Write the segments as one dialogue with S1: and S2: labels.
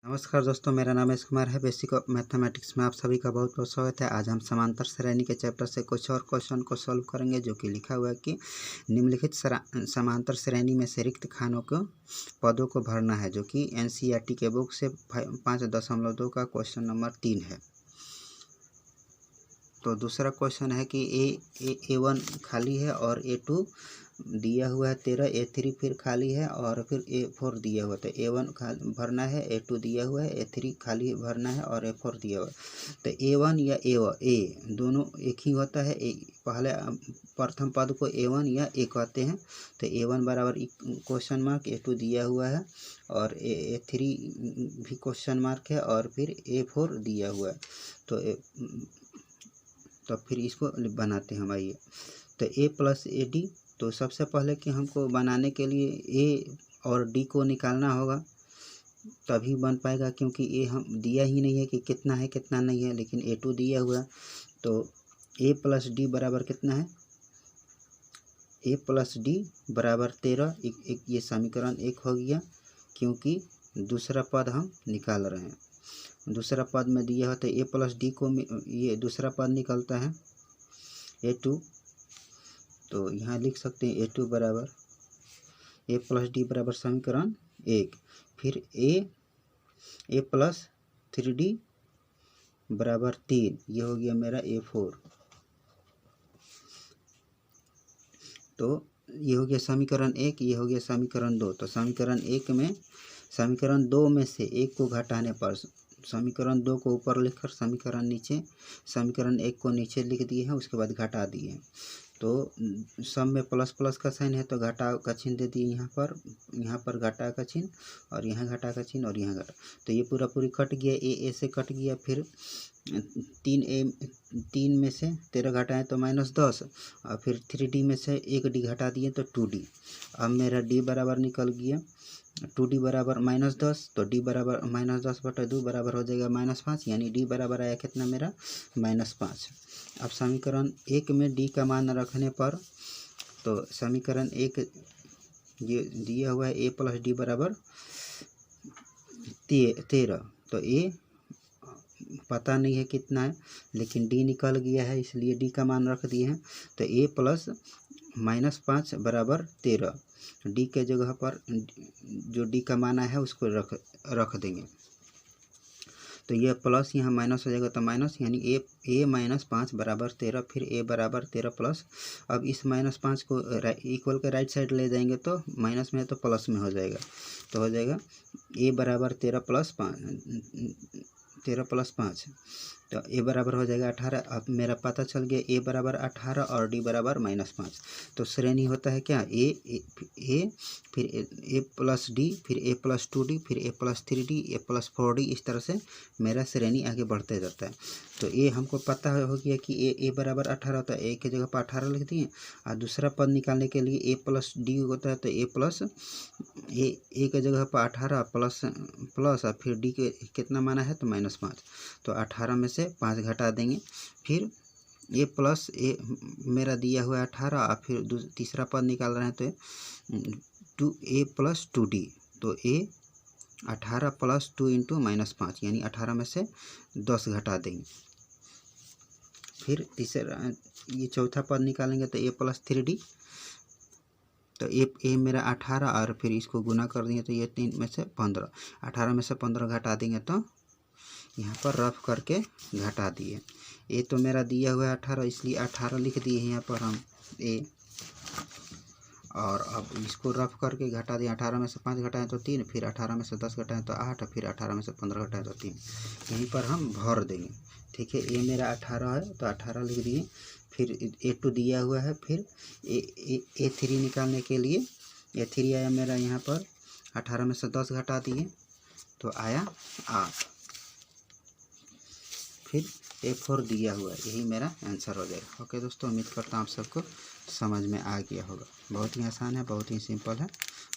S1: नमस्कार दोस्तों, मेरा नाम एस कुमार है। बेसिक मैथमेटिक्स में आप सभी का बहुत बहुत स्वागत है। आज हम समांतर श्रेणी के चैप्टर से कुछ और क्वेश्चन को सॉल्व करेंगे, जो कि लिखा हुआ है कि निम्नलिखित समांतर श्रेणी में से रिक्त खानों को पदों को भरना है, जो कि एनसीईआरटी के बुक से 5.2 का क्वेश्चन नंबर 3 है। तो दूसरा क्वेश्चन है कि A1 खाली है और A2 दिया हुआ है 13, A3 फिर खाली है और फिर A4 दिया हुआ है। तो A1 भरना है, A2 दिया हुआ है, A3 खाली भरना है और A4 दिया हुआ है। तो A1 या A दोनों एक ही होता है। पहले प्रथम पद को A1 या A कहते हैं। तो A1 बराबर क्वेश्चन मार्क, A2 दिया हुआ है और A3 भी क्वेश्चन मार्क है और फिर A4 दिया हुआ है। तो फिर इसको बनाते हैं हम। आइए, तो A प्लस AD। तो सबसे पहले कि हमको बनाने के लिए A और D को निकालना होगा, तभी बन पाएगा, क्योंकि A हम दिया ही नहीं है कि कितना है कितना नहीं है, लेकिन A2 दिया हुआ है। तो A प्लस D बराबर कितना है? A प्लस D बराबर 13। ये समीकरण 1 हो गया, क्योंकि दूसरा पद हम निकाल रहे हैं। दूसरा पद में दिया होता है A प्लस D को, ये दूसरा पद निकलता है A2। तो यहाँ लिख सकते हैं A2 बराबर A प्लस D बराबर समीकरण 1। फिर A प्लस 3D बराबर 3। ये हो गया मेरा A4। तो ये हो गया समीकरण 1, ये हो गया समीकरण 2। तो समीकरण 1 में, समीकरण 2 में से 1 को घटाने पर समीकरण 2 को ऊपर लिखकर समीकरण 1 को नीचे लिख दिए हैं, उसके बाद घटा दिए हैं। तो सब में प्लस प्लस का साइन है, तो घटा का चिन्ह दे दिए यहाँ पर घटा का चिन्ह, और यहाँ घटा का चिन्ह, और यहाँ घटा। तो ये पूरी कट गया, ए से कट गया। फिर 3 में से 13 घटाएँ तो -10, और फिर 3D में से 1D घटा दिए तो 2D। अब मेरा D बराबर निकल गया 2D बराबर -10। तो D बराबर -10/2 बराबर हो जाएगा -5, यानी D बराबर आया कितना मेरा? -5। अब समीकरण 1 में D का मान रखने पर, तो समीकरण 1 ये दिया हुआ है A प्लस D बराबर 13। तो A पता नहीं है कितना है, लेकिन D निकल गया है, इसलिए D का मान रख दिए हैं। तो A प्लस -5 बराबर 13। D के जगह पर जो D का मान है उसको रख देंगे। तो यह प्लस यहाँ माइनस हो जाएगा, तो माइनस, यानी A -5 बराबर 13। फिर A बराबर 13 प्लस। अब इस -5 को इक्वल के राइट साइड ले जाएंगे, तो माइनस में है तो प्लस में हो जाएगा। तो हो जाएगा A बराबर 13 प्लस 5। तो A बराबर हो जाएगा 18। अब मेरा पता चल गया A बराबर 18 और D बराबर -5। तो श्रेणी होता है क्या? A फिर A प्लस D, फिर A प्लस 2D, फिर A plus 3D, A plus 4D। इस तरह से मेरा श्रेणी आगे बढ़ते जाता है। तो A हमको पता हो गया कि A बराबर 18 होता है, A की जगह पर 18 लिख दिए। और दूसरा पद निकालने के लिए A प्लस D होता है, तो A प्लस A की जगह पर 18 प्लस, और फिर D के कितना माना है? तो -5। तो 18 में से 5 घटा देंगे। फिर A प्लस A मेरा दिया हुआ है 18, और फिर तीसरा पद निकाल रहे हैं, तो A प्लस 2D। तो A 18 प्लस 2 इंटू -5, यानी 18 में से 10 घटा देंगे। फिर तीसरा, ये चौथा पद निकालेंगे, तो A प्लस 3D। तो A मेरा 18, और फिर इसको गुना कर देंगे, तो ये 3 में से 15, 18 में से 15 घटा देंगे। तो यहाँ पर रफ करके घटा दिए। A तो मेरा दिया हुआ है 18, इसलिए 18 लिख दिए हैं यहाँ पर हम A। और अब इसको रफ करके घटा दिए। 18 में से 5 घटाएँ तो 3, फिर 18 में से 10 घटाएँ तो 8, फिर 18 में से 15 घटाएँ तो 3। यहीं पर हम भर देंगे। ठीक है, A मेरा 18 है, तो 18 लिख दिए। फिर A2 दिया हुआ है। फिर A3 निकालने के लिए A3 आया मेरा यहाँ पर 18 में से 10 घटा दिए, तो आया 8। फिर A4 दिया हुआ है। यही मेरा आंसर हो जाएगा। ओके दोस्तों, उम्मीद करता हूँ आप सबको समझ में आ गया होगा। बहुत ही आसान है, बहुत ही सिंपल है।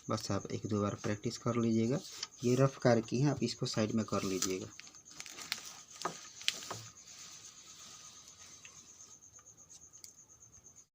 S1: बस आप 1-2 बार प्रैक्टिस कर लीजिएगा। ये रफ करके हैं, आप इसको साइड में कर लीजिएगा।